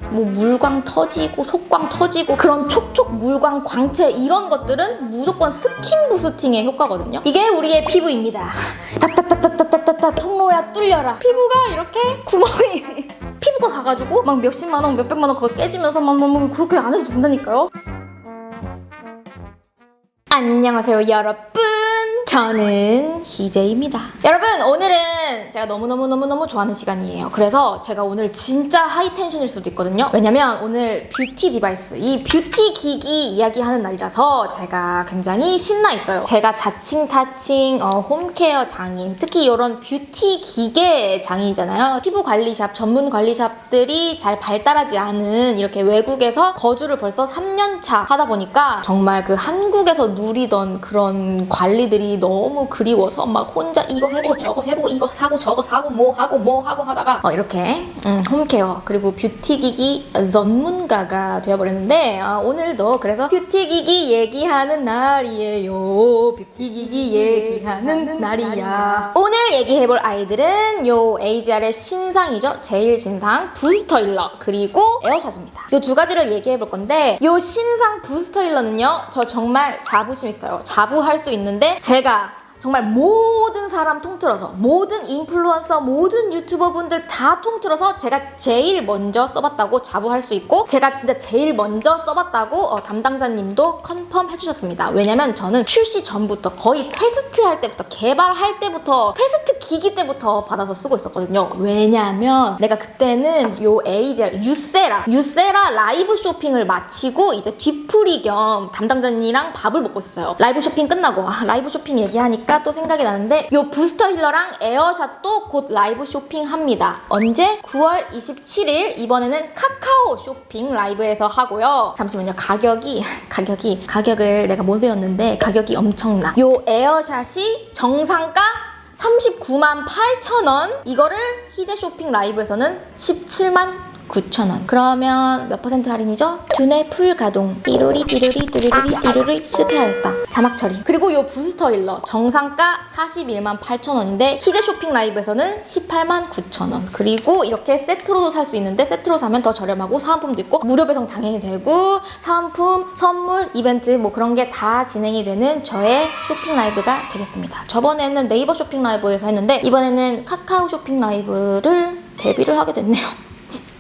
뭐 물광 터지고 속광 터지고 그런 촉촉 물광 광채 이런 것들은 무조건 스킨 부스팅의 효과거든요. 이게 우리의 피부입니다. 따따따따따따따 통로야 뚫려라. 피부가 이렇게 구멍이 피부가 가가지고 막 몇십만 원 몇백만 원 그거 깨지면서 막 그렇게 안 해도 된다니까요. 안녕하세요 여러분, 저는 희재입니다. 여러분, 오늘은 제가 너무너무 좋아하는 시간이에요. 그래서 제가 오늘 진짜 하이텐션일 수도 있거든요. 왜냐면 오늘 뷰티 디바이스, 이 뷰티 기기 이야기하는 날이라서 제가 굉장히 신나 있어요. 제가 자칭 타칭 홈케어 장인, 특히 이런 뷰티 기계 장인이잖아요. 피부 관리샵, 전문 관리샵들이 잘 발달하지 않은 이렇게 외국에서 거주를 벌써 3년차 하다 보니까 정말 그 한국에서 누리던 그런 관리들이 너무 그리워서 막 혼자 이거 해보고 저거 해보고 이거 사고 저거 사고 뭐 하고 하다가 이렇게 홈케어 그리고 뷰티기기 전문가가 되어버렸는데 오늘도 그래서 뷰티기기 얘기하는 날이에요. 뷰티기기 얘기하는 날이야. 오늘 얘기해볼 아이들은 요 AGR의 신상이죠. 제일 신상 부스터 힐러 그리고 에어샷입니다. 요 두 가지를 얘기해볼 건데, 요 신상 부스터 힐러는요, 저 정말 자부심 있어요. 자부할 수 있는데 제가 정말 모든 사람 통틀어서, 모든 인플루언서, 모든 유튜버 분들 다 통틀어서 제가 제일 먼저 써봤다고 자부할 수 있고, 제가 진짜 제일 먼저 써봤다고 담당자님도 컨펌 해주셨습니다. 왜냐면 저는 출시 전부터 거의 테스트할 때부터, 개발할 때부터, 테스트 기기 때부터 받아서 쓰고 있었거든요. 왜냐면 내가 그때는 요 AGR 유세라 라이브 쇼핑을 마치고 이제 뒤풀이 겸 담당자님이랑 밥을 먹고 있었어요. 라이브 쇼핑 끝나고 라이브 쇼핑 얘기하니까 또 생각이 나는데, 요 부스터 힐러랑 에어샷도 곧 라이브 쇼핑합니다. 언제? 9월 27일 이번에는 카카오 쇼핑 라이브에서 하고요. 잠시만요. 가격을 내가 못 외웠는데 가격이 엄청나. 요 에어샷이 정상가 39만 8천 원, 이거를 희재 쇼핑 라이브에서는 17만 9,000원. 그러면 몇 퍼센트 할인이죠? 두뇌 풀 가동. 띠로리 실패하였다. 자막 처리. 그리고 요 부스터 힐러 정상가 41만 8,000원인데 희재 쇼핑 라이브에서는 18만 9,000원. 그리고 이렇게 세트로도 살 수 있는데, 세트로 사면 더 저렴하고 사은품도 있고 무료 배송 당연히 되고 사은품, 선물, 이벤트 뭐 그런 게 다 진행이 되는 저의 쇼핑 라이브가 되겠습니다. 저번에는 네이버 쇼핑 라이브에서 했는데 이번에는 카카오 쇼핑 라이브를 데뷔를 하게 됐네요.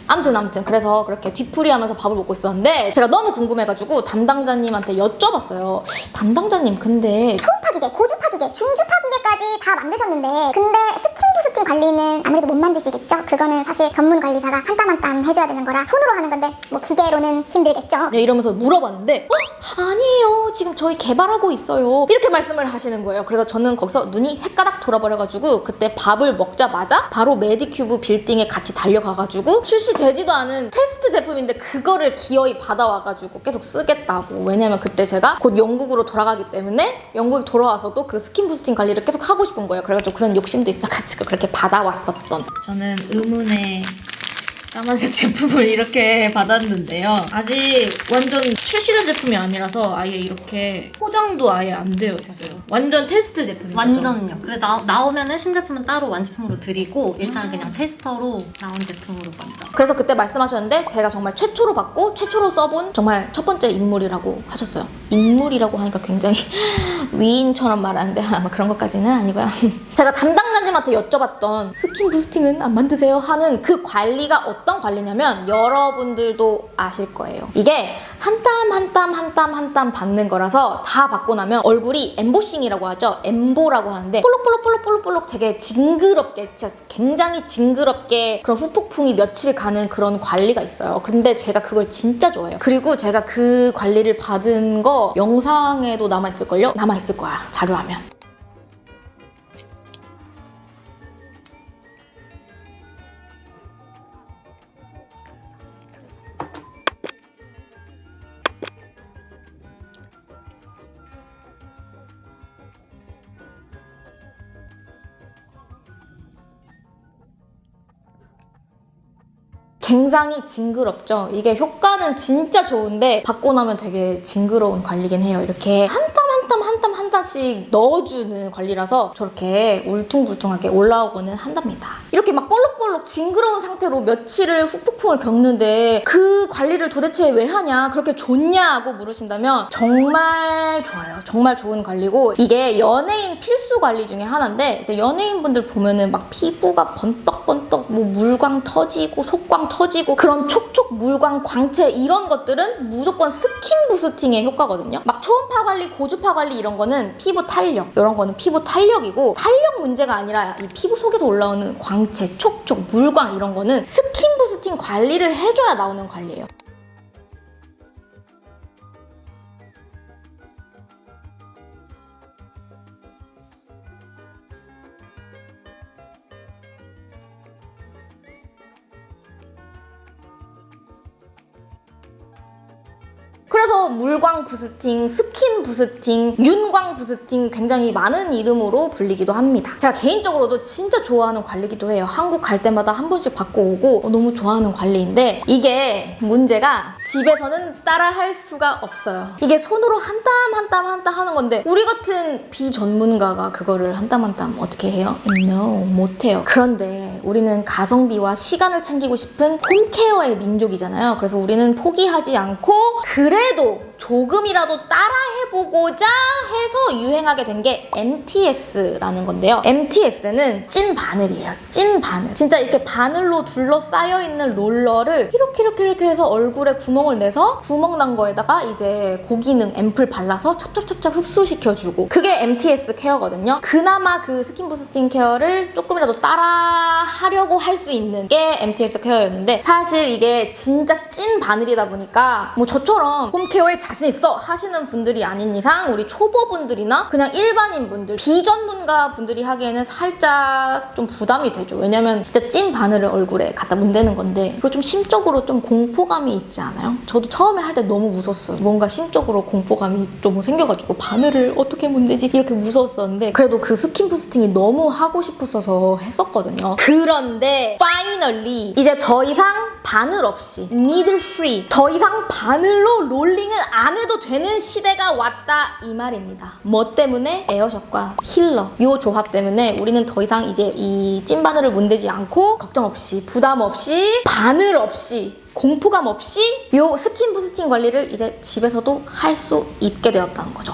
아무튼 그래서 그렇게 뒤풀이 하면서 밥을 먹고 있었는데, 제가 너무 궁금해가지고 담당자님한테 여쭤봤어요. 담당자님, 근데 초음파 기계, 고주파 기계, 중주파 기계까지 다 만드셨는데 근데 스킨 부스팅 관리는 아무래도 못 만드시겠죠? 그거는 사실 전문 관리사가 한 땀 한 땀 해줘야 되는 거라 손으로 하는 건데 뭐 기계로는 힘들겠죠? 네, 이러면서 물어봤는데 아니에요, 지금 저희 개발하고 있어요, 이렇게 말씀을 하시는 거예요. 그래서 저는 거기서 눈이 헷가닥 돌아버려가지고 그때 밥을 먹자마자 바로 메디큐브 빌딩에 같이 달려가가지고 출시되지도 않은 테스트 제품인데 그거를 기어이 받아와가지고 계속 쓰겠다고. 왜냐면 그때 제가 곧 영국으로 돌아가기 때문에 영국에 돌아와서도 그 스킨 부스팅 관리를 계속 하고 싶은 거예요. 그래가지고 그런 욕심도 있어가지고 그렇게 받아왔었던. 저는 의문의 까만색 제품을 이렇게 받았는데요. 아직 완전 출시된 제품이 아니라서 아예 이렇게 포장도 아예 안 되어 있어요. 완전 테스트 제품인 거죠? 완전요. 그래 나오면은 신제품은 따로 완제품으로 드리고 일단 그냥 테스터로 나온 제품으로 먼저. 그래서 그때 말씀하셨는데 제가 정말 최초로 받고 최초로 써본 정말 첫 번째 인물이라고 하셨어요. 인물이라고 하니까 굉장히 위인처럼 말하는데 아마 그런 것까지는 아니고요. 제가 담당자님한테 여쭤봤던 스킨 부스팅은 안 만드세요? 하는 그 관리가 어떤 관리냐면, 여러분들도 아실 거예요. 이게 한 땀 받는 거라서 다 받고 나면 얼굴이 엠보싱이라고 하죠. 엠보라고 하는데 볼록볼록 되게 징그럽게, 진짜 굉장히 징그럽게 그런 후폭풍이 며칠 가는 그런 관리가 있어요. 근데 제가 그걸 진짜 좋아해요. 그리고 제가 그 관리를 받은 거 영상에도 남아있을걸요? 남아있을 거야, 자료화면. 굉장히 징그럽죠. 이게 효과는 진짜 좋은데 받고 나면 되게 징그러운 관리긴 해요. 이렇게 한 땀 한 잔씩 넣어주는 관리라서 저렇게 울퉁불퉁하게 올라오고는 한답니다. 이렇게 막 볼록볼록 징그러운 상태로 며칠을 후폭풍을 겪는데 그 관리를 도대체 왜 하냐, 그렇게 좋냐고 물으신다면 정말 좋아요. 정말 좋은 관리고, 이게 연예인 필수 관리 중에 하나인데, 이제 연예인분들 보면은 막 피부가 번떡번떡 뭐 물광 터지고 속광 터지고 그런 촉촉 물광 광채 이런 것들은 무조건 스킨 부스팅의 효과거든요. 막 초음파 관리, 고주파 관리 이런 거는 피부 탄력, 이런 거는 피부 탄력이고, 탄력 문제가 아니라 이 피부 속에서 올라오는 광채, 촉촉, 물광 이런 거는 스킨 부스팅 관리를 해줘야 나오는 관리예요. 그래서 물광 부스팅, 스킨 부스팅, 윤광 부스팅 굉장히 많은 이름으로 불리기도 합니다. 제가 개인적으로도 진짜 좋아하는 관리기도 해요. 한국 갈 때마다 한 번씩 받고 오고 너무 좋아하는 관리인데, 이게 문제가 집에서는 따라할 수가 없어요. 이게 손으로 한 땀 한 땀 한 땀 하는 건데 우리 같은 비전문가가 그거를 한 땀 한 땀 어떻게 해요? No, 못해요. 그런데 우리는 가성비와 시간을 챙기고 싶은 홈케어의 민족이잖아요. 그래서 우리는 포기하지 않고 그래도 조금이라도 따라해보고자 해서 유행하게 된 게 MTS라는 건데요. MTS는 찐 바늘이에요. 찐 바늘. 진짜 이렇게 바늘로 둘러싸여 있는 롤러를 이렇게 해서 얼굴에 구멍을 내서 구멍 난 거에다가 이제 고기능 앰플 발라서 찹찹찹찹 흡수시켜주고, 그게 MTS 케어거든요. 그나마 그 스킨 부스팅 케어를 조금이라도 따라 하려고 할 수 있는 게 MTS 케어였는데, 사실 이게 진짜 찐 바늘이다 보니까 뭐 저처럼 홈케어에 자신 있어 하시는 분들이 아닌 이상 우리 초보분들이나 그냥 일반인 분들, 비전문가 분들이 하기에는 살짝 좀 부담이 되죠. 왜냐면 진짜 찐 바늘을 얼굴에 갖다 문대는 건데, 그리고 좀 심적으로 좀 공포감이 있지 않아요? 저도 처음에 할 때 너무 무서웠어요. 뭔가 심적으로 공포감이 좀 생겨가지고 바늘을 어떻게 문대지 이렇게 무서웠었는데, 그래도 그 스킨 부스팅이 너무 하고 싶었어서 했었거든요. 그런데 파이널리 이제 더 이상 바늘 없이 needle free, 더 이상 바늘로 롤링을 안 해도 되는 시대가 왔다 이 말입니다. 뭐 때문에? 에어샷과 힐러 요 조합 때문에 우리는 더 이상 이제 이 찐바늘을 문대지 않고 걱정 없이, 부담 없이, 바늘 없이, 공포감 없이 요 스킨 부스팅 관리를 이제 집에서도 할 수 있게 되었다는 거죠.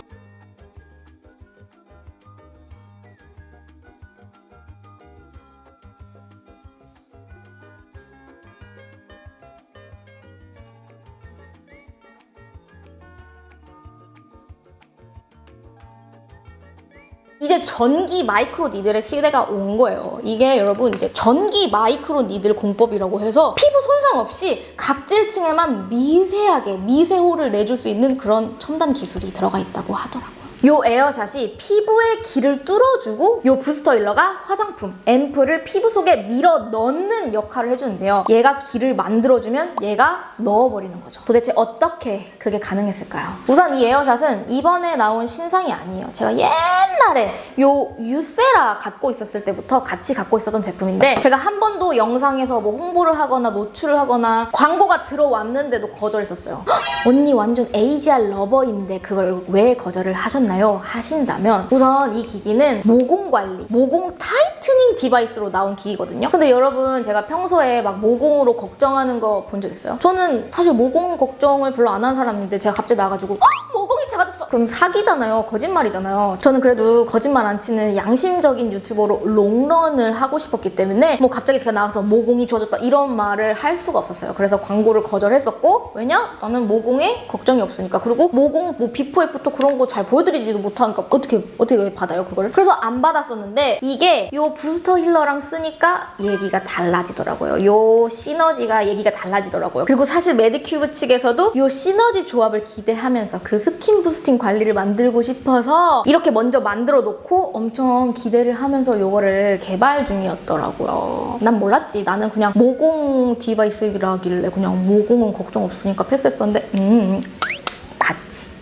이제 전기 마이크로 니들의 시대가 온 거예요. 이게 여러분 이제 전기 마이크로 니들 공법이라고 해서 피부 손상 없이 각질층에만 미세하게 미세호를 내줄 수 있는 그런 첨단 기술이 들어가 있다고 하더라고요. 요 에어샷이 피부에 길을 뚫어주고, 요 부스터 힐러가 화장품, 앰플을 피부 속에 밀어 넣는 역할을 해주는데요. 얘가 길을 만들어주면 얘가 넣어버리는 거죠. 도대체 어떻게 그게 가능했을까요? 우선 이 에어샷은 이번에 나온 신상이 아니에요. 제가 옛날에 요 유세라 갖고 있었을 때부터 같이 갖고 있었던 제품인데, 제가 한 번도 영상에서 뭐 홍보를 하거나 노출을 하거나 광고가 들어왔는데도 거절했었어요. 언니 완전 AGR 러버인데 그걸 왜 거절을 하셨나요? 하신다면, 우선 이 기기는 모공 관리, 모공 타이트닝 디바이스로 나온 기기거든요. 근데 여러분, 제가 평소에 막 모공으로 걱정하는 거 본 적 있어요? 저는 사실 모공 걱정을 별로 안 하는 사람인데 제가 갑자기 나가지고 모공이 작아졌어! 그럼 사기잖아요. 거짓말이잖아요. 저는 그래도 거짓말 안 치는 양심적인 유튜버로 롱런을 하고 싶었기 때문에 뭐 갑자기 제가 나가서 모공이 좋아졌다 이런 말을 할 수가 없었어요. 그래서 광고를 거절했었고, 왜냐? 나는 모공에 걱정이 없으니까. 그리고 모공 뭐 비포 애프터 그런 거 잘 보여드리지도 못하니까 어떻게 받아요 그거를? 그래서 안 받았었는데, 이게 요 부스터 힐러랑 쓰니까 얘기가 달라지더라고요. 요 시너지가 얘기가 달라지더라고요. 그리고 사실 메디큐브 측에서도 요 시너지 조합을 기대하면서 그 스킨 부스팅 관리를 만들고 싶어서 이렇게 먼저 만들어 놓고 엄청 기대를 하면서 요거를 개발 중이었더라고요. 난 몰랐지. 나는 그냥 모공 디바이스라길래 그냥 모공은 걱정 없으니까 패스했었는데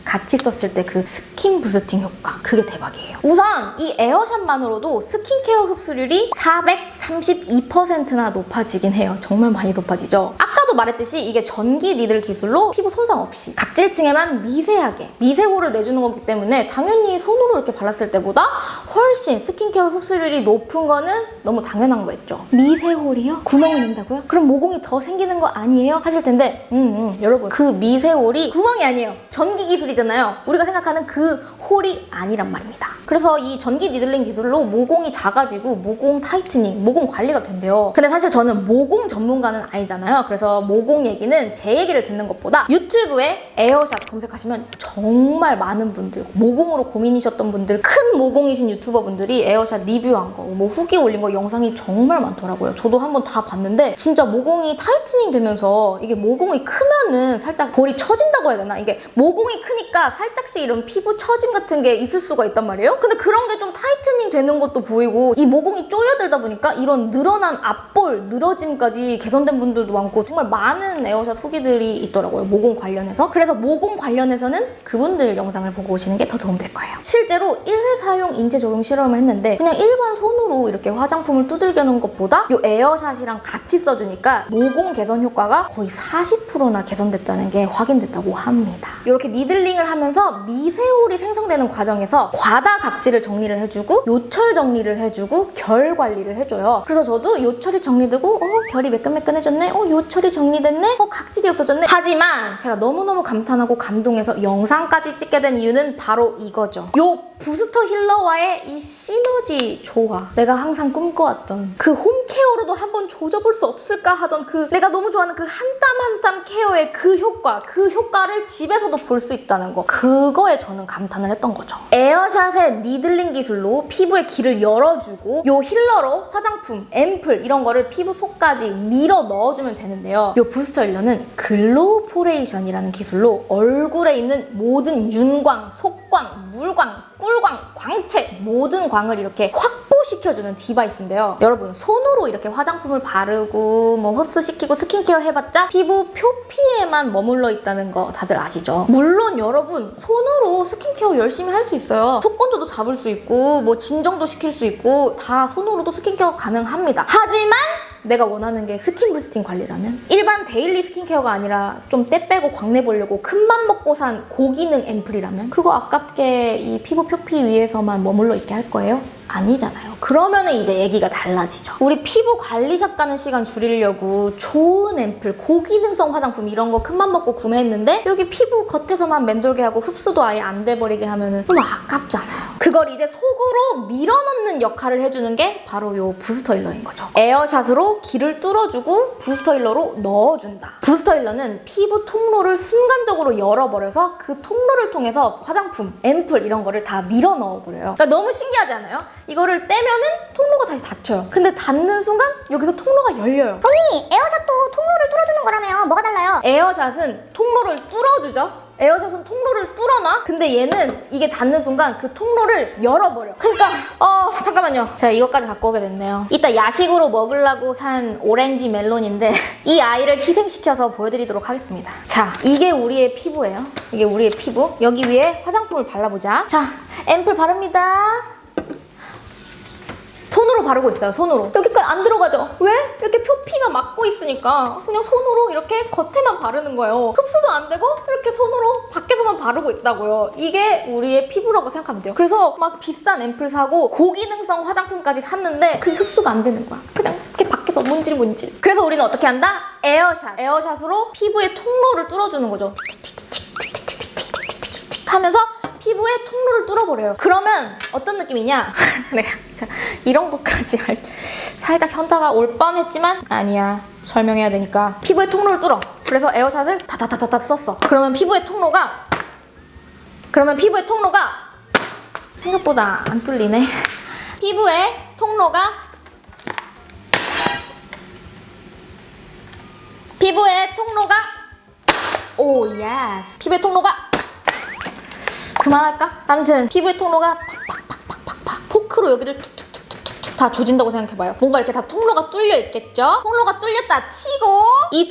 같이 썼을 때 그 스킨 부스팅 효과, 그게 대박이에요. 우선 이 에어샷만으로도 스킨케어 흡수율이 432%나 높아지긴 해요. 정말 많이 높아지죠. 아까도 아까도 말했듯이 이게 전기 니들 기술로 피부 손상 없이 각질층에만 미세하게 미세홀을 내주는 거기 때문에 당연히 손으로 이렇게 발랐을 때보다 훨씬 스킨케어 흡수율이 높은 거는 너무 당연한 거였죠. 미세홀이요? 구멍을 낸다고요? 그럼 모공이 더 생기는 거 아니에요? 하실 텐데 여러분 그 미세홀이 구멍이 아니에요. 전기 기술이잖아요. 우리가 생각하는 그 홀이 아니란 말입니다. 그래서 이 전기 니들링 기술로 모공이 작아지고 모공 타이트닝, 모공 관리가 된대요. 근데 사실 저는 모공 전문가는 아니잖아요. 그래서 모공 얘기는 제 얘기를 듣는 것보다 유튜브에 에어샷 검색하시면 정말 많은 분들, 모공으로 고민이셨던 분들, 큰 모공이신 유튜버분들이 에어샷 리뷰한 거, 뭐 후기 올린 거 영상이 정말 많더라고요. 저도 한번 다 봤는데 진짜 모공이 타이트닝 되면서 이게 모공이 크면은 살짝 볼이 처진다고 해야 되나? 이게 모공이 크니까 살짝씩 이런 피부 처짐 같은 게 있을 수가 있단 말이에요. 근데 그런 게 좀 타이트닝 되는 것도 보이고 이 모공이 쪼여들다 보니까 이런 늘어난 앞볼, 늘어짐까지 개선된 분들도 많고 정말 많은 에어샷 후기들이 있더라고요. 모공 관련해서. 그래서 모공 관련해서는 그분들 영상을 보고 오시는 게 더 도움될 거예요. 실제로 1회 사용 인체 적용 실험을 했는데 그냥 일반 손으로 이렇게 화장품을 두들겨 놓은 것보다 이 에어샷이랑 같이 써주니까 모공 개선 효과가 거의 40%나 개선됐다는 게 확인됐다고 합니다. 이렇게 니들링을 하면서 미세홀이 생성되는 과정에서 과다 각질을 정리를 해주고 요철 정리를 해주고 결 관리를 해줘요. 그래서 저도 요철이 정리되고 결이 매끈매끈해졌네, 요철이 정리됐네, 각질이 없어졌네. 하지만 제가 너무너무 감탄하고 감동해서 영상까지 찍게 된 이유는 바로 이거죠. 요 부스터 힐러와의 이 시너지 조화. 내가 항상 꿈꿔왔던 그 홈케어로도 한번 조져볼 수 없을까 하던 그 내가 너무 좋아하는 그 한 땀 한 땀 케어의 그 효과를 집에서도 볼 수 있다는 거. 그거에 저는 감탄을 했던 거죠. 에어샷의 니들링 기술로 피부의 길을 열어주고 요 힐러로 화장품, 앰플 이런 거를 피부 속까지 밀어 넣어주면 되는데요. 요 부스터 힐러는 글로우 포레이션이라는 기술로 얼굴에 있는 모든 윤광, 속광, 물광, 꿀광, 광채 모든 광을 이렇게 확보시켜주는 디바이스인데요. 여러분 손으로 이렇게 화장품을 바르고 뭐 흡수시키고 스킨케어 해봤자 피부 표피에만 머물러 있다는 거 다들 아시죠? 물론 여러분 손으로 스킨케어 열심히 할 수 있어요. 속건조도 잡을 수 있고 뭐 진정도 시킬 수 있고 다 손으로도 스킨케어 가능합니다. 하지만 내가 원하는 게 스킨 부스팅 관리라면 일반 데일리 스킨케어가 아니라 좀 때 빼고 광내 보려고 큰맘 먹고 산 고기능 앰플이라면 그거 아깝게 이 피부 표피 위에서만 머물러 있게 할 거예요? 아니잖아요. 그러면은 이제 얘기가 달라지죠. 우리 피부 관리샵 가는 시간 줄이려고 좋은 앰플, 고기능성 화장품 이런 거 큰맘 먹고 구매했는데 여기 피부 겉에서만 맴돌게 하고 흡수도 아예 안 돼버리게 하면은 너무 아깝잖아요. 그걸 이제 속으로 밀어넣는 역할을 해주는 게 바로 요 부스터 힐러인 거죠. 에어샷으로 길을 뚫어주고 부스터 힐러로 넣어준다. 부스터 힐러는 피부 통로를 순간적으로 열어버려서 그 통로를 통해서 화장품, 앰플 이런 거를 다 밀어 넣어버려요. 그러니까 너무 신기하지 않아요? 이거를 떼면은 통로가 다시 닫혀요. 근데 닫는 순간 여기서 통로가 열려요. 언니, 에어샷도 통로를 뚫어주는 거라며 뭐가 달라요? 에어샷은 통로를 뚫어주죠? 에어샷은 통로를 뚫어놔? 근데 얘는 이게 닿는 순간 그 통로를 열어버려. 그러니까 잠깐만요. 제가 이것까지 갖고 오게 됐네요. 이따 야식으로 먹으려고 산 오렌지 멜론인데 이 아이를 희생시켜서 보여드리도록 하겠습니다. 자, 이게 우리의 피부예요. 이게 우리의 피부. 여기 위에 화장품을 발라보자. 자, 앰플 바릅니다. 손으로 바르고 있어요. 손으로. 여기까지 안 들어가죠? 왜? 이렇게 표피가 막고 있으니까 그냥 손으로 이렇게 겉에만 바르는 거예요. 흡수도 안 되고 이렇게 손으로 밖에서만 바르고 있다고요. 이게 우리의 피부라고 생각하면 돼요. 그래서 막 비싼 앰플 사고 고기능성 화장품까지 샀는데 그게 흡수가 안 되는 거야. 그냥 이렇게 밖에서 문질문질. 그래서 우리는 어떻게 한다? 에어샷. 에어샷으로 피부의 통로를 뚫어주는 거죠. 하면서 피부에 통로를 뚫어버려요. 그러면 어떤 느낌이냐? 내가 이런 것까지 살짝 현타가 올 뻔했지만 아니야. 설명해야 되니까. 피부에 통로를 뚫어. 그래서 에어샷을 다다다다다 썼어. 그러면 피부의 통로가 생각보다 안 뚫리네. 피부의 통로가 오 예스. 피부의 통로가 그만할까? 아무튼 피부의 통로가 팍팍팍팍팍 포크로 여기를 툭툭툭툭툭 다 조진다고 생각해봐요. 뭔가 이렇게 다 통로가 뚫려 있겠죠? 통로가 뚫렸다 치고 이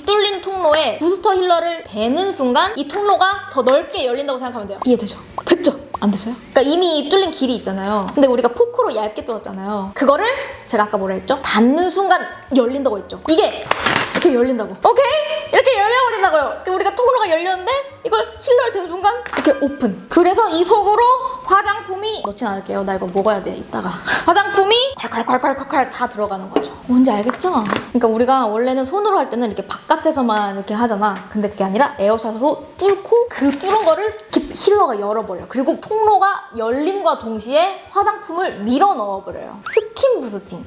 뚫린 통로에 부스터 힐러를 대는 순간 이 통로가 더 넓게 열린다고 생각하면 돼요. 이해되죠? 됐죠? 안 됐어요? 그러니까 이미 이 뚫린 길이 있잖아요. 근데 우리가 포크로 얇게 뚫었잖아요. 그거를 제가 아까 뭐라 했죠? 닿는 순간 열린다고 했죠. 이게 이렇게 열린다고. 오케이? 이렇게 열려버린다고요. 우리가 통로가 열렸는데 이걸 힐러를 대는 순간 이렇게 오픈. 그래서 이 속으로 화장품이 넣진 않을게요. 나 이거 먹어야 돼 이따가. 화장품이 콸콸콸콸콸 다 들어가는 거죠. 뭔지 알겠죠? 그러니까 우리가 원래는 손으로 할 때는 이렇게 바깥에서만 이렇게 하잖아. 근데 그게 아니라 에어샷으로 뚫고 그 뚫은 거를 이렇게 힐러가 열어버려. 그리고 통로가 열림과 동시에 화장품을 밀어 넣어버려요. 스킨 부스팅.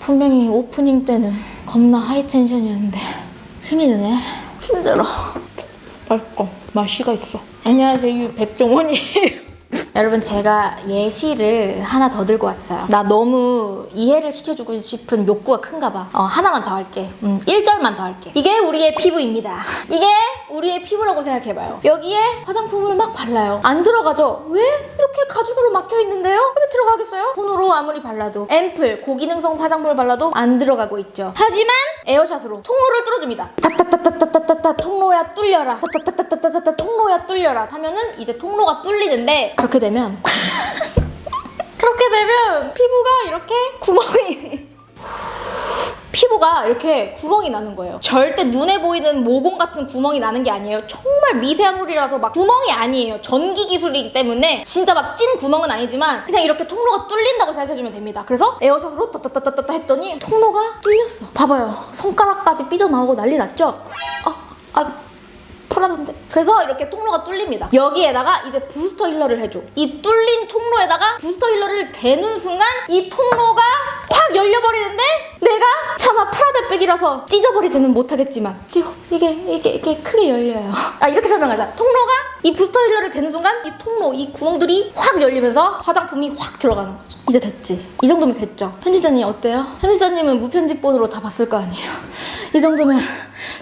분명히 오프닝 때는 겁나 하이텐션이었는데 힘이 드네. 힘들어. 맛있고 맛이가 있어. 안녕하세요, 백종원이에요. 여러분, 제가 예시를 하나 더 들고 왔어요. 나 너무 이해를 시켜주고 싶은 욕구가 큰가 봐. 하나만 더 할게. 1절만 더 할게. 이게 우리의 피부입니다. 이게 우리의 피부라고 생각해봐요. 여기에 화장품을 막 발라요. 안 들어가죠? 왜? 이렇게 가죽으로 막혀있는데요? 왜 들어가겠어요? 손으로 아무리 발라도, 앰플, 고기능성 화장품을 발라도 안 들어가고 있죠. 하지만 에어샷으로 통로를 뚫어줍니다. 타타타타타타타 통로야 뚫려라. 타타타타타타타 통로야 뚫려라 하면은 이제 통로가 뚫리는데, 그렇게 되면 피부가 이렇게 구멍이 나는 거예요. 절대 눈에 보이는 모공 같은 구멍이 나는 게 아니에요. 정말 미세한 홀이라서 막 구멍이 아니에요. 전기 기술이기 때문에 진짜 막 찐 구멍은 아니지만 그냥 이렇게 통로가 뚫린다고 생각해주면 됩니다. 그래서 에어샷으로 따따따따따 했더니 통로가 뚫렸어. 봐봐요. 손가락까지 삐져나오고 난리 났죠? 불안한데. 그래서 이렇게 통로가 뚫립니다. 여기에다가 이제 부스터 힐러를 해줘. 이 뚫린 통로에다가 부스터 힐러를 대는 순간 이 통로가 확 열려버리는데, 내가 차마 프라다백이라서 찢어버리지는 못하겠지만 이게 크게 열려요. 이렇게 설명하자. 통로가 이 부스터 힐러를 대는 순간 이 통로, 이 구멍들이 확 열리면서 화장품이 확 들어가는 거죠. 이제 됐지. 이 정도면 됐죠. 편집자님 어때요? 편집자님은 무편집본으로 다 봤을 거 아니에요. 이 정도면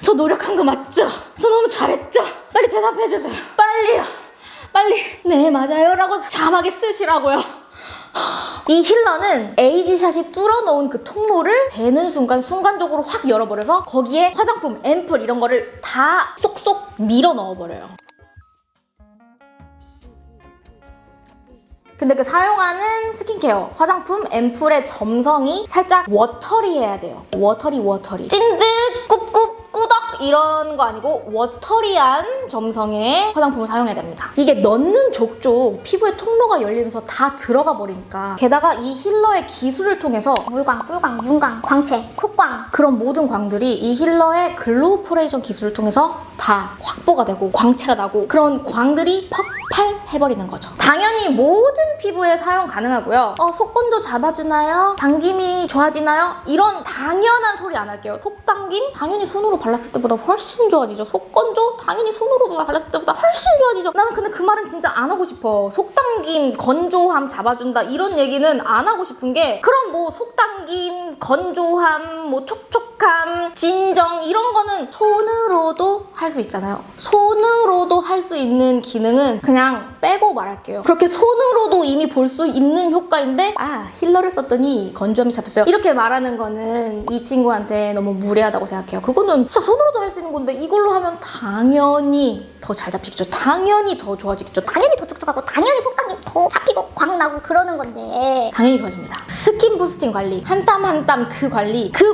저 노력한 거 맞죠? 저 너무 잘했죠? 빨리 대답해주세요. 빨리요. 빨리 네 맞아요 라고 자막에 쓰시라고요. 이 힐러는 에이지샷이 뚫어놓은 그 통로를 대는 순간적으로 확 열어버려서 거기에 화장품, 앰플 이런 거를 다 쏙쏙 밀어 넣어버려요. 근데 그 사용하는 스킨케어, 화장품, 앰플의 점성이 살짝 워터리해야 돼요. 워터리. 찐득, 꿉꿉, 꾸덕 이런 거 아니고 워터리한 점성의 화장품을 사용해야 됩니다. 이게 넣는 족족 피부의 통로가 열리면서 다 들어가 버리니까, 게다가 이 힐러의 기술을 통해서 물광, 꿀광, 윤광, 광채, 콧광, 그런 모든 광들이 이 힐러의 글로우 포레이션 기술을 통해서 다 확보가 되고 광채가 나고, 그런 광들이 폭발해버리는 거죠. 당연히 모든 피부에 사용 가능하고요. 속건조 잡아주나요? 당김이 좋아지나요? 이런 당연한 소리 안 할게요. 속당김? 당연히 손으로 발랐을 때보다 훨씬 좋아지죠. 속건조? 당연히 손으로 발랐을 때보다 훨씬 좋아지죠. 나는 근데 그 말은 진짜 안 하고 싶어. 속당김, 건조함 잡아준다 이런 얘기는 안 하고 싶은 게, 그럼 뭐 속당김, 건조함, 뭐 촉촉함, 진정 이런 거는 손으로도 할 수 있잖아요. 손으로도 할 수 있는 기능은 그냥 빼고 말할게요. 그렇게 손으로도 이미 볼 수 있는 효과인데 힐러를 썼더니 건조함이 잡혔어요. 이렇게 말하는 거는 이 친구한테 너무 무례하다고 생각해요. 그거는 진짜 손으로도 할 수 있는 건데 이걸로 하면 당연히 더 잘 잡히겠죠. 당연히 더 좋아지겠죠. 당연히 더 촉촉하고 당연히 속당김 더 잡히고 광 나고 그러는 건데 당연히 좋아집니다. 스킨 부스팅 관리, 한 땀 한 땀 그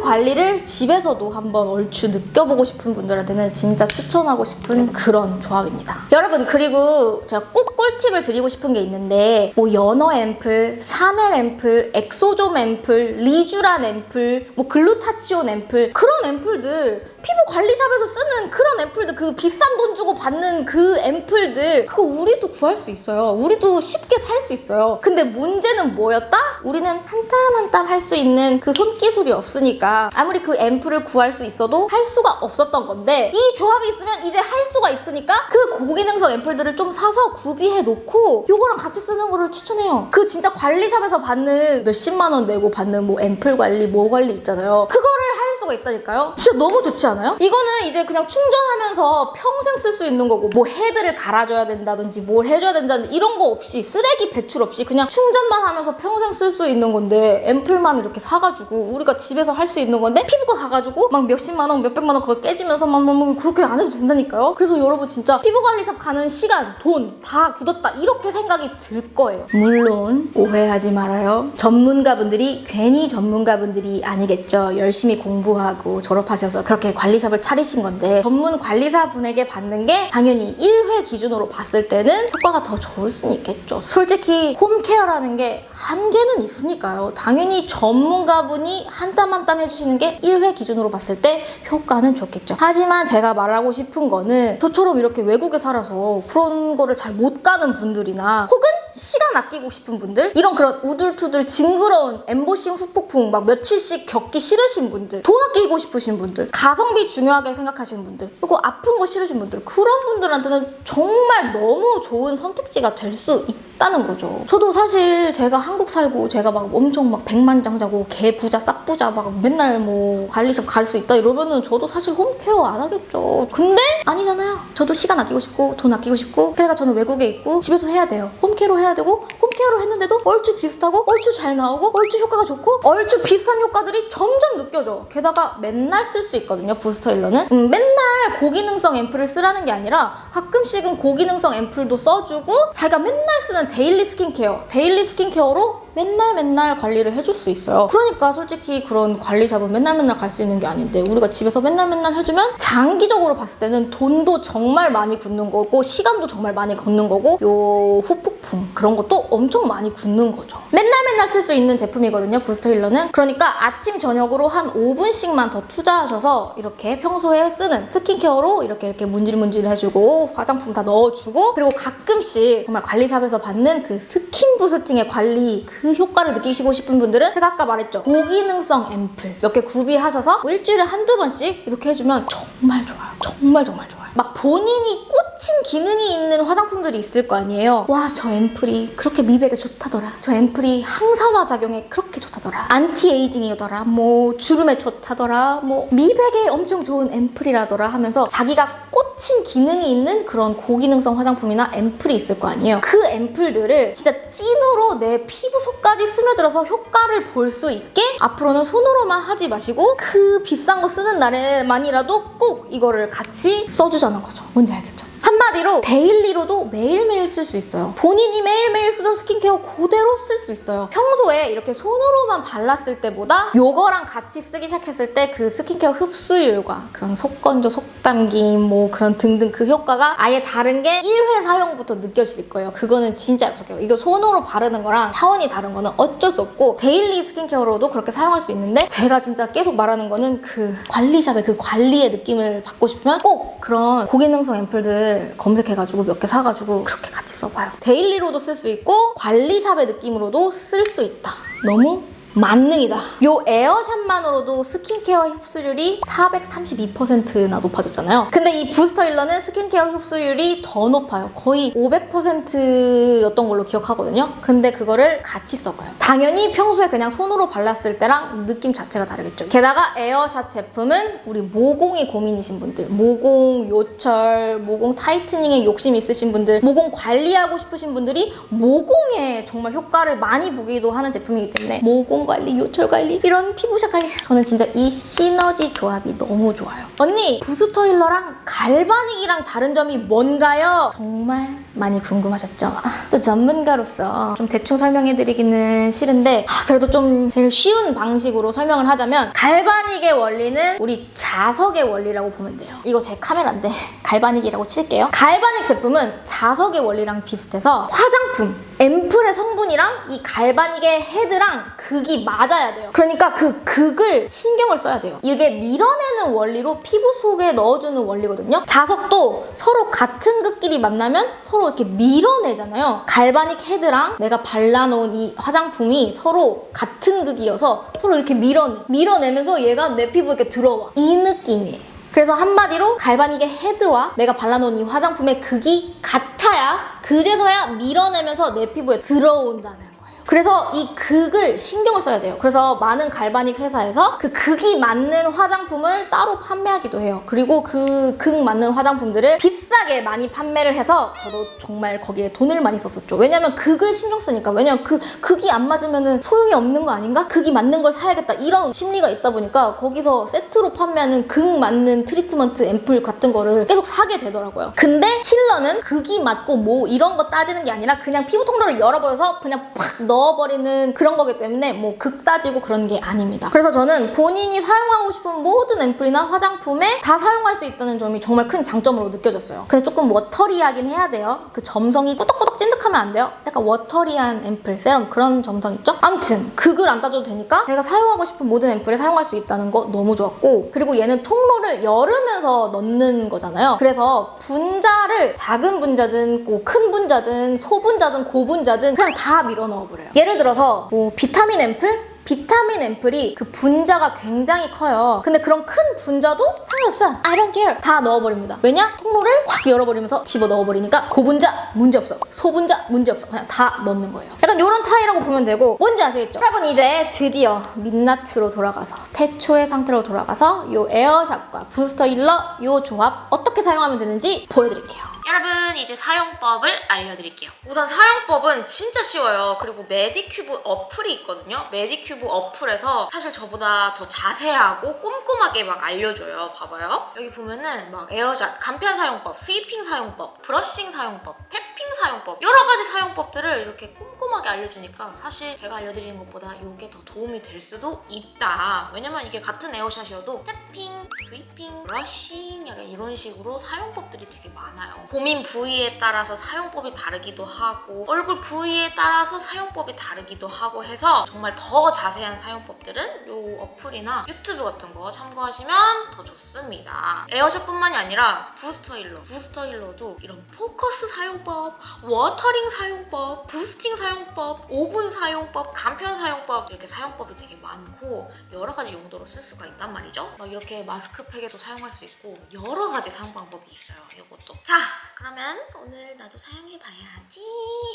관리를 집에서도 한번 얼추 느껴보고 싶은 분들한테는 진짜 추천하고 싶은 그런 조합입니다. 여러분, 그리고 제가 꼭 꿀팁을 드리고 싶은 게 있는데, 뭐 연어 앰플, 샤넬 앰플, 엑소좀 앰플, 리쥬란 앰플, 뭐 글루타치온 앰플, 그런 앰플들, 피부 관리샵에서 쓰는 그런 앰플들, 그 비싼 돈 주고 받는 그 앰플들, 그거 우리도 구할 수 있어요. 우리도 쉽게 살 수 있어요. 근데 문제는 뭐였다? 우리는 한 땀 한 땀 할 수 있는 그 손기술이 없으니까 아무리 그 앰플을 구할 수 있어도 할 수가 없었던 건데, 이 조합이 있으면 이제 할 수가 있으니까 그 고기능성 앰플들을 좀 사서 구비해 놓고 요거랑 같이 쓰는 거를 추천해요. 그 진짜 관리샵에서 받는 몇십만 원 내고 받는 뭐 앰플 관리, 뭐 관리 있잖아요. 그거를 할 수가 있다니까요. 진짜 너무 좋지 않아요? 이거는 이제 그냥 충전하면서 평생 쓸 수 있는 거고, 뭐 헤드를 갈아줘야 된다든지 뭘 해줘야 된다든지 이런 거 없이, 쓰레기 배출 없이 그냥 충전만 하면서 평생 쓸 수 있는 건데, 앰플만 이렇게 사가지고 우리가 집에서 할 수 있는 건데, 피부과 가가지고 막 몇십만 원, 몇백만 원 그거 깨지면서 막 그렇게 안 해도 된다니까요. 그래서 그럼 여러분 진짜 피부관리샵 가는 시간, 돈 다 굳었다 이렇게 생각이 들 거예요. 물론 오해하지 말아요. 전문가분들이 괜히 전문가분들이 아니겠죠. 열심히 공부하고 졸업하셔서 그렇게 관리샵을 차리신 건데 전문 관리사분에게 받는 게 당연히 1회 기준으로 봤을 때는 효과가 더 좋을 수는 있겠죠. 솔직히 홈케어라는 게 한계는 있으니까요. 당연히 전문가분이 한 땀 한 땀 해주시는 게 1회 기준으로 봤을 때 효과는 좋겠죠. 하지만 제가 말하고 싶은 거는 저처럼 이렇게 외국에 살아서 그런 거를 잘 못 가는 분들이나 혹은 시간 아끼고 싶은 분들, 이런 그런 우둘투둘 징그러운 엠보싱 후폭풍 막 며칠씩 겪기 싫으신 분들, 돈 아끼고 싶으신 분들, 가성비 중요하게 생각하시는 분들, 그리고 아픈 거 싫으신 분들, 그런 분들한테는 정말 너무 좋은 선택지가 될 수 있다는 거죠. 저도 사실 제가 한국 살고 제가 막 엄청 막 백만장자고 개 부자 싹 부자 막 맨날 뭐 관리샵 갈 수 있다 이러면은 저도 사실 홈케어 안 하겠죠. 근데 아니잖아요. 저도 시간 아끼고 싶고 돈 아끼고 싶고, 그러니까 저는 외국에 있고 집에서 해야 돼요. 홈케어로 해야 되고, 홈케어로 했는데도 얼추 비슷하고 얼추 잘 나오고 얼추 효과가 좋고 얼추 비슷한 효과들이 점점 느껴져. 게다가 맨날 쓸 수 있거든요. 부스터 힐러는 맨날 고기능성 앰플을 쓰라는 게 아니라 가끔씩은 고기능성 앰플도 써주고 자기가 맨날 쓰는 데일리 스킨케어로 맨날 관리를 해줄 수 있어요. 그러니까 솔직히 그런 관리샵은 맨날 갈 수 있는 게 아닌데, 우리가 집에서 맨날 해주면 장기적으로 봤을 때는 돈도 정말 많이 굳는 거고 시간도 정말 많이 걷는 거고 요 후폭풍 그런 것도 엄청 많이 굳는 거죠. 맨날 쓸 수 있는 제품이거든요, 부스터 힐러는. 그러니까 아침 저녁으로 한 5분씩만 더 투자하셔서 이렇게 평소에 쓰는 스킨케어로 이렇게 문질문질 해주고 화장품 다 넣어주고, 그리고 가끔씩 정말 관리샵에서 받는 그 스킨 부스팅의 관리 그 효과를 느끼시고 싶은 분들은 제가 아까 말했죠, 고기능성 앰플 몇 개 구비하셔서 뭐 일주일에 한두 번씩 이렇게 해주면 정말 좋아요. 정말 좋아요. 막 본인이 꽂힌 기능이 있는 화장품들이 있을 거 아니에요. 와, 저 앰플이 그렇게 미백에 좋다더라. 저 앰플이 항산화 작용에 그렇게 좋다더라. 안티에이징이더라. 뭐 주름에 좋다더라. 뭐 미백에 엄청 좋은 앰플이라더라 하면서 자기가 꽂힌 기능이 있는 그런 고기능성 화장품이나 앰플이 있을 거 아니에요. 그 앰플들을 진짜 찐으로 내 피부 속까지 스며들어서 효과를 볼 수 있게 앞으로는 손으로만 하지 마시고 그 비싼 거 쓰는 날에만이라도 꼭 이거를 같이 써주자는 거죠. 뭔지 알겠죠? 한마디로 데일리로도 매일매일 쓸 수 있어요. 본인이 매일매일 쓰던 스킨케어 그대로 쓸 수 있어요. 평소에 이렇게 손으로만 발랐을 때보다 요거랑 같이 쓰기 시작했을 때 그 스킨케어 흡수율과 그런 속건조, 속담김 뭐 그런 등등 그 효과가 아예 다른 게 1회 사용부터 느껴질 거예요. 그거는 진짜 약속해요. 이거 손으로 바르는 거랑 차원이 다른 거는 어쩔 수 없고 데일리 스킨케어로도 그렇게 사용할 수 있는데, 제가 진짜 계속 말하는 거는 그 관리샵의 그 관리의 느낌을 받고 싶으면 꼭 그런 고기능성 앰플들 검색해가지고 몇 개 사가지고 그렇게 같이 써봐요. 데일리로도 쓸 수 있고 관리샵의 느낌으로도 쓸 수 있다. 너무 만능이다. 요 에어샷만으로도 스킨케어 흡수율이 432%나 높아졌잖아요. 근데 이 부스터 힐러는 스킨케어 흡수율이 더 높아요. 거의 500%였던 걸로 기억하거든요. 근데 그거를 같이 써봐요. 당연히 평소에 그냥 손으로 발랐을 때랑 느낌 자체가 다르겠죠. 게다가 에어샷 제품은 우리 모공이 고민이신 분들, 모공 요철, 모공 타이트닝에 욕심 있으신 분들, 모공 관리하고 싶으신 분들이 모공에 정말 효과를 많이 보기도 하는 제품이기 때문에 모공 관리, 요철 관리, 이런 피부샷 관리, 저는 진짜 이 시너지 조합이 너무 좋아요. 언니, 부스터 힐러랑 갈바닉이랑 다른 점이 뭔가요? 정말 많이 궁금하셨죠? 또 전문가로서 좀 대충 설명해드리기는 싫은데 그래도 좀 제일 쉬운 방식으로 설명을 하자면, 갈바닉의 원리는 우리 자석의 원리라고 보면 돼요. 이거 제 카메라인데 갈바닉이라고 칠게요. 갈바닉 제품은 자석의 원리랑 비슷해서 화장품, 앰플의 성분이랑 이 갈바닉의 헤드랑 극이 맞아야 돼요. 그러니까 그 극을 신경을 써야 돼요. 이게 밀어내는 원리로 피부 속에 넣어주는 원리거든요. 자석도 서로 같은 극끼리 만나면 서로 이렇게 밀어내잖아요. 갈바닉 헤드랑 내가 발라놓은 이 화장품이 서로 같은 극이어서 서로 이렇게 밀어내면서 얘가 내 피부에 이렇게 들어와. 이 느낌이에요. 그래서 한마디로 갈바닉의 헤드와 내가 발라놓은 이 화장품의 극이 같아야 그제서야 밀어내면서 내 피부에 들어온다는 거예요. 그래서 이 극을 신경을 써야 돼요. 그래서 많은 갈바닉 회사에서 그 극이 맞는 화장품을 따로 판매하기도 해요. 그리고 그 극 맞는 화장품들을 비싸게 많이 판매를 해서 저도 정말 거기에 돈을 많이 썼었죠. 왜냐면 극을 신경 쓰니까. 왜냐면 그 극이 안 맞으면 소용이 없는 거 아닌가? 극이 맞는 걸 사야겠다 이런 심리가 있다 보니까 거기서 세트로 판매하는 극 맞는 트리트먼트 앰플 같은 거를 계속 사게 되더라고요. 근데 힐러는 극이 맞고 뭐 이런 거 따지는 게 아니라 그냥 피부 통로를 열어버려서 그냥 팍 넣어버리는 그런 거기 때문에 뭐 극 따지고 그런 게 아닙니다. 그래서 저는 본인이 사용하고 싶은 모든 앰플이나 화장품에 다 사용할 수 있다는 점이 정말 큰 장점으로 느껴졌어요. 근데 조금 워터리하긴 해야 돼요. 그 점성이 꾸덕꾸덕 찐득하면 안 돼요. 약간 워터리한 앰플, 세럼 그런 점성 있죠? 아무튼 극을 안 따져도 되니까 제가 사용하고 싶은 모든 앰플에 사용할 수 있다는 거 너무 좋았고, 그리고 얘는 통로를 열으면서 넣는 거잖아요. 그래서 분자를 작은 분자든 뭐 큰 분자든 소분자든 고분자든 그냥 다 밀어 넣어버려요. 예를 들어서 뭐 비타민 앰플? 비타민 앰플이 그 분자가 굉장히 커요. 근데 그런 큰 분자도 상관없어. I don't care. 다 넣어버립니다. 왜냐? 통로를 확 열어버리면서 집어 넣어버리니까 고분자 문제없어. 소분자 문제없어. 그냥 다 넣는 거예요. 약간 이런 차이라고 보면 되고, 뭔지 아시겠죠? 여러분 이제 드디어 민낯으로 돌아가서 태초의 상태로 돌아가서 이 에어샷과 부스터 힐러 이 조합 어떻게 사용하면 되는지 보여드릴게요. 여러분 이제 사용법을 알려드릴게요. 우선 사용법은 진짜 쉬워요. 그리고 메디큐브 어플이 있거든요. 메디큐브 어플에서 사실 저보다 더 자세하고 꼼꼼하게 막 알려줘요. 봐봐요. 여기 보면은 막 에어샷, 간편 사용법, 스위핑 사용법, 브러싱 사용법, 태핑 사용법, 여러 가지 사용법들을 이렇게 꼼꼼하게 알려주니까 사실 제가 알려드리는 것보다 이게 더 도움이 될 수도 있다. 왜냐면 이게 같은 에어샷이어도 태핑, 스위핑, 브러싱 약간 이런 식으로 사용법들이 되게 많아요. 고민 부위에 따라서 사용법이 다르기도 하고 얼굴 부위에 따라서 사용법이 다르기도 하고 해서 정말 더 자세한 사용법들은 이 어플이나 유튜브 같은 거 참고하시면 더 좋습니다. 에어샷뿐만이 아니라 부스터 힐러, 부스터 힐러도 이런 포커스 사용법, 워터링 사용법, 부스팅 사용법, 오븐 사용법, 간편 사용법 이렇게 사용법이 되게 많고 여러 가지 용도로 쓸 수가 있단 말이죠. 막 이렇게 마스크팩에도 사용할 수 있고 여러 가지 사용 방법이 있어요. 이것도. 자, 그러면 오늘 나도 사용해봐야지.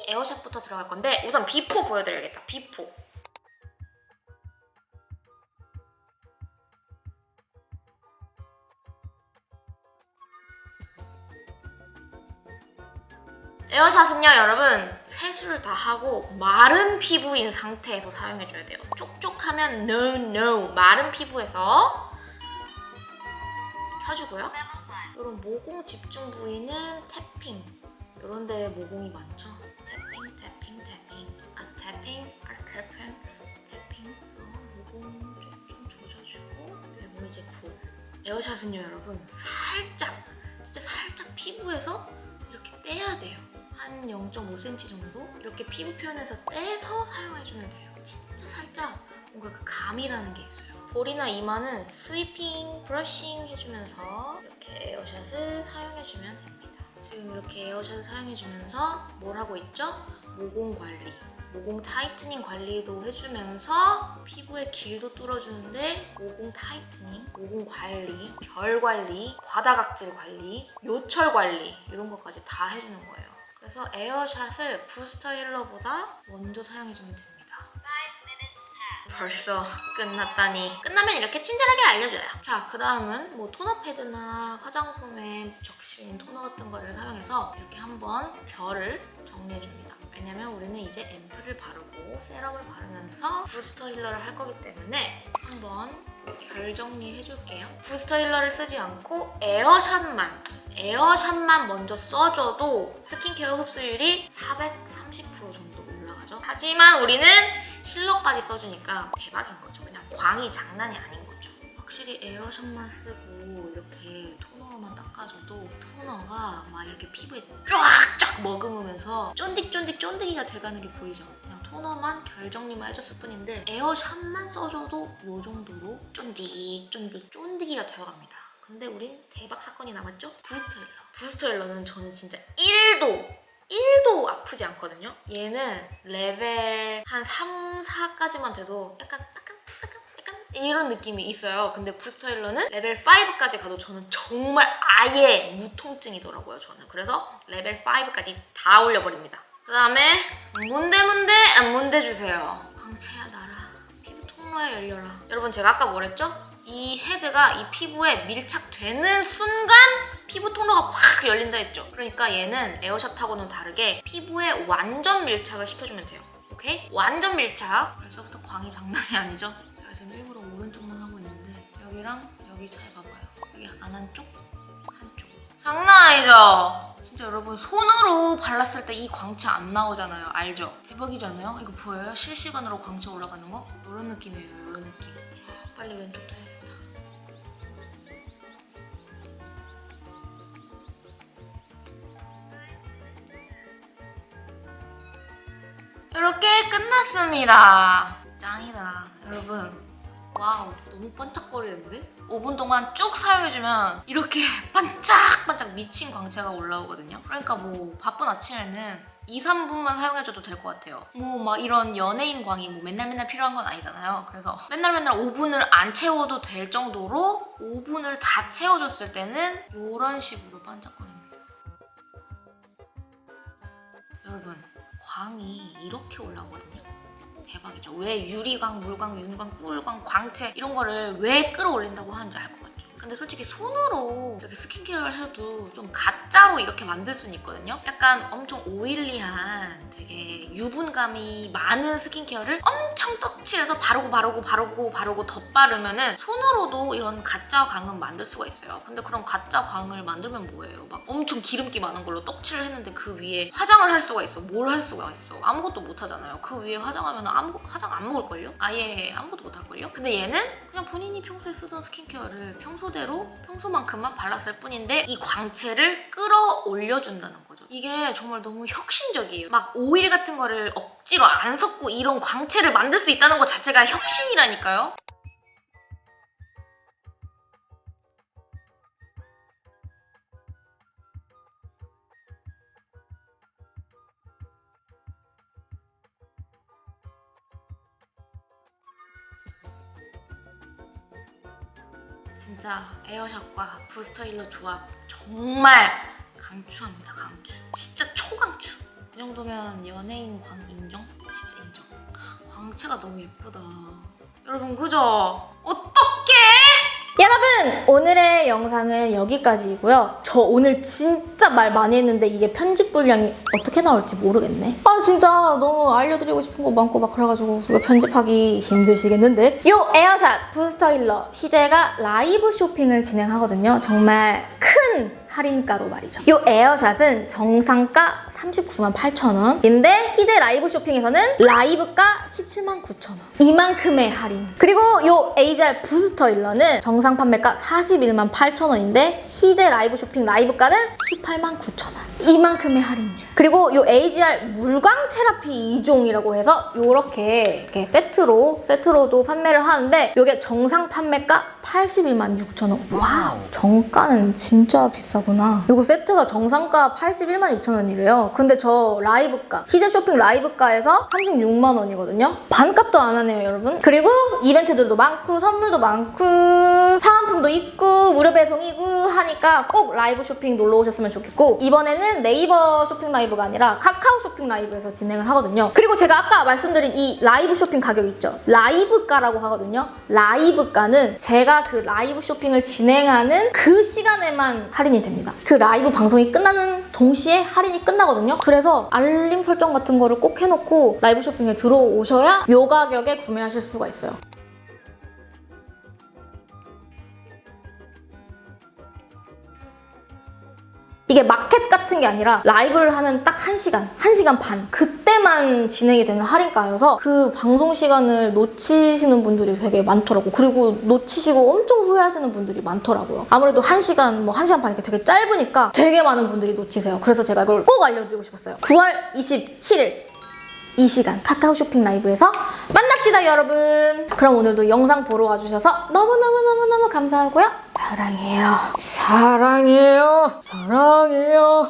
에어샷부터 들어갈 건데 우선 비포 보여드려야겠다. 비포. 에어샷은요 여러분 세수를 다 하고 마른 피부인 상태에서 사용해줘야 돼요. 촉촉하면 no. 마른 피부에서 켜주고요. 이런 모공 집중 부위는 태핑. 이런 데 모공이 많죠. 태핑. 태핑. 그래서 모공 좀 조져주고 그리고 이제 볼. 에어샷은요 여러분 진짜 살짝 피부에서 이렇게 떼야 돼요. 한 0.5cm 정도 이렇게 피부 표현에서 떼서 사용해주면 돼요. 진짜 살짝 뭔가 그 감이라는 게 있어요. 볼이나 이마는 스위핑, 브러싱 해주면서 이렇게 에어샷을 사용해주면 됩니다. 지금 이렇게 에어샷을 사용해주면서 뭘 하고 있죠? 모공 관리, 모공 타이트닝 관리도 해주면서 피부의 길도 뚫어주는데 모공 타이트닝, 모공 관리, 결 관리, 과다각질 관리, 요철 관리 이런 것까지 다 해주는 거예요. 그래서 에어샷을 부스터 힐러보다 먼저 사용해주면 됩니다. 벌써 끝났다니. 끝나면 이렇게 친절하게 알려줘요. 자, 그 다음은 뭐 토너 패드나 화장솜에 적신 토너 같은 거를 사용해서 이렇게 한번 결을 정리해줍니다. 왜냐면 우리는 이제 앰플을 바르고 세럼을 바르면서 부스터 힐러를 할 거기 때문에 한번 결 정리해줄게요. 부스터 힐러를 쓰지 않고 에어샷만 먼저 써줘도 스킨케어 흡수율이 430% 정도 올라가죠. 하지만 우리는 힐러까지 써주니까 대박인 거죠. 그냥 광이 장난이 아닌 거죠. 확실히 에어샷만 쓰고 이렇게 토너만 닦아줘도 토너가 막 이렇게 피부에 쫙쫙 머금으면서 쫀디가 돼가는 게 보이죠. 그냥 토너만 결 정리만 해줬을 뿐인데 에어샷만 써줘도 이 정도로 쫀디기가 되어갑니다. 근데 우린 대박 사건이 남았죠? 부스터 힐러. 부스터 힐러는 저는 진짜 1도 아프지 않거든요. 얘는 레벨 한 3, 4까지만 돼도 약간 이런 느낌이 있어요. 근데 부스터 힐러는 레벨 5까지 가도 저는 정말 아예 무통증이더라고요. 저는 그래서 레벨 5까지 다 올려버립니다. 그 다음에 문대 주세요. 광채야 나라, 피부 통로에 열려라. 여러분 제가 아까 뭐랬죠? 이 헤드가 이 피부에 밀착되는 순간 피부 통로가 확 열린다 했죠. 그러니까 얘는 에어샷하고는 다르게 피부에 완전 밀착을 시켜주면 돼요. 오케이? 완전 밀착. 벌써부터 광이 장난이 아니죠? 제가 지금 일부러 오른쪽만 하고 있는데 여기랑 여기 차이 봐봐요. 여기 안 한쪽? 한쪽. 장난 아니죠? 진짜 여러분 손으로 발랐을 때 이 광채 안 나오잖아요. 알죠? 대박이잖아요? 이거 보여요? 실시간으로 광채 올라가는 거? 이런 느낌이에요. 이런 느낌. 빨리 왼쪽도 해야겠다. 이렇게 끝났습니다. 짱이다. 여러분 와우 너무 반짝거리는데? 5분 동안 쭉 사용해주면 이렇게 반짝반짝 미친 광채가 올라오거든요. 그러니까 뭐 바쁜 아침에는 2, 3분만 사용해줘도 될 것 같아요. 뭐 막 이런 연예인 광이 뭐 맨날 필요한 건 아니잖아요. 그래서 맨날 5분을 안 채워도 될 정도로 5분을 다 채워줬을 때는 이런 식으로 반짝거립니다. 여러분 광이 이렇게 올라오거든요. 대박이죠. 왜 유리광, 물광, 윤광, 꿀광, 광채 이런 거를 왜 끌어올린다고 하는지 알 것 같죠? 근데 솔직히 손으로 이렇게 스킨케어를 해도 좀 가짜로 이렇게 만들 수는 있거든요. 약간 엄청 오일리한 되게 유분감이 많은 스킨케어를 엄청 떡칠해서 바르고 덧바르면은 손으로도 이런 가짜 광은 만들 수가 있어요. 근데 그런 가짜 광을 만들면 뭐예요? 막 엄청 기름기 많은 걸로 떡칠을 했는데 그 위에 화장을 할 수가 있어. 뭘 할 수가 있어? 아무것도 못 하잖아요. 그 위에 화장하면 화장 안 먹을걸요? 아예 아무것도 못 할걸요? 근데 얘는 그냥 본인이 평소에 쓰던 스킨케어를 평소만큼만 발랐을 뿐인데 이 광채를 끌어올려준다는 거죠. 이게 정말 너무 혁신적이에요. 막 오일 같은 거를 억지로 안 섞고 이런 광채를 만들 수 있다는 것 자체가 혁신이라니까요. 진짜 에어샷과 부스터힐러 조합 정말 강추합니다. 강추. 진짜 초강추. 이 정도면 연예인 광 인정? 진짜 인정. 광채가 너무 예쁘다. 여러분 그죠? 어떡해? 여러분 오늘의 영상은 여기까지이고요. 저 오늘 진짜 말 많이 했는데 이게 편집 분량이 어떻게 나올지 모르겠네. 아 진짜 너무 알려드리고 싶은 거 많고 막 그래가지고 이거 편집하기 힘드시겠는데? 요 에어샷 부스터 힐러 희재가 라이브 쇼핑을 진행하거든요. 정말 큰 할인가로 말이죠. 요 에어샷은 정상가 398,000원인데 희재 라이브 쇼핑에서는 라이브가 179,000원. 이만큼의 할인. 그리고 요 AGR 부스터 힐러는 정상 판매가 418,000원인데 희재 라이브 쇼핑 라이브가는 189,000원. 이만큼의 할인율. 그리고 요 AGR 물광 테라피 2종이라고 해서 요렇게 이렇게 세트로도 판매를 하는데 요게 정상 판매가 816,000원. 와우. 정가는 진짜 비싸구나. 요거 세트가 정상가 816,000원이래요. 근데 저 라이브가 희재 쇼핑 라이브가에서 36만 원이거든요. 반값도 안 하네요, 여러분. 그리고 이벤트들도 많고 선물도 많고 사은품도 있고 무료 배송이고 하니까 꼭 라이브 쇼핑 놀러 오셨으면 좋겠고 이번에는 네이버 쇼핑 라이브가 아니라 카카오 쇼핑 라이브에서 진행을 하거든요. 그리고 제가 아까 말씀드린 이 라이브 쇼핑 가격 있죠? 라이브가라고 하거든요. 라이브가는 제가 그 라이브 쇼핑을 진행하는 그 시간에만 할인이 됩니다. 그 라이브 방송이 끝나는 동시에 할인이 끝나거든요. 그래서 알림 설정 같은 거를 꼭 해놓고 라이브 쇼핑에 들어오셔야 요 가격에 구매하실 수가 있어요. 이게 마켓 같은 게 아니라 라이브를 하는 딱 1시간, 1시간 반 그때만 진행이 되는 할인가여서 그 방송 시간을 놓치시는 분들이 되게 많더라고요. 그리고 놓치시고 엄청 후회하시는 분들이 많더라고요. 아무래도 1시간, 1시간 반 이렇게 되게 짧으니까 되게 많은 분들이 놓치세요. 그래서 제가 이걸 꼭 알려드리고 싶었어요. 9월 27일 이 시간 카카오 쇼핑 라이브에서 만납시다, 여러분. 그럼 오늘도 영상 보러 와주셔서 너무너무 감사하고요. 사랑해요.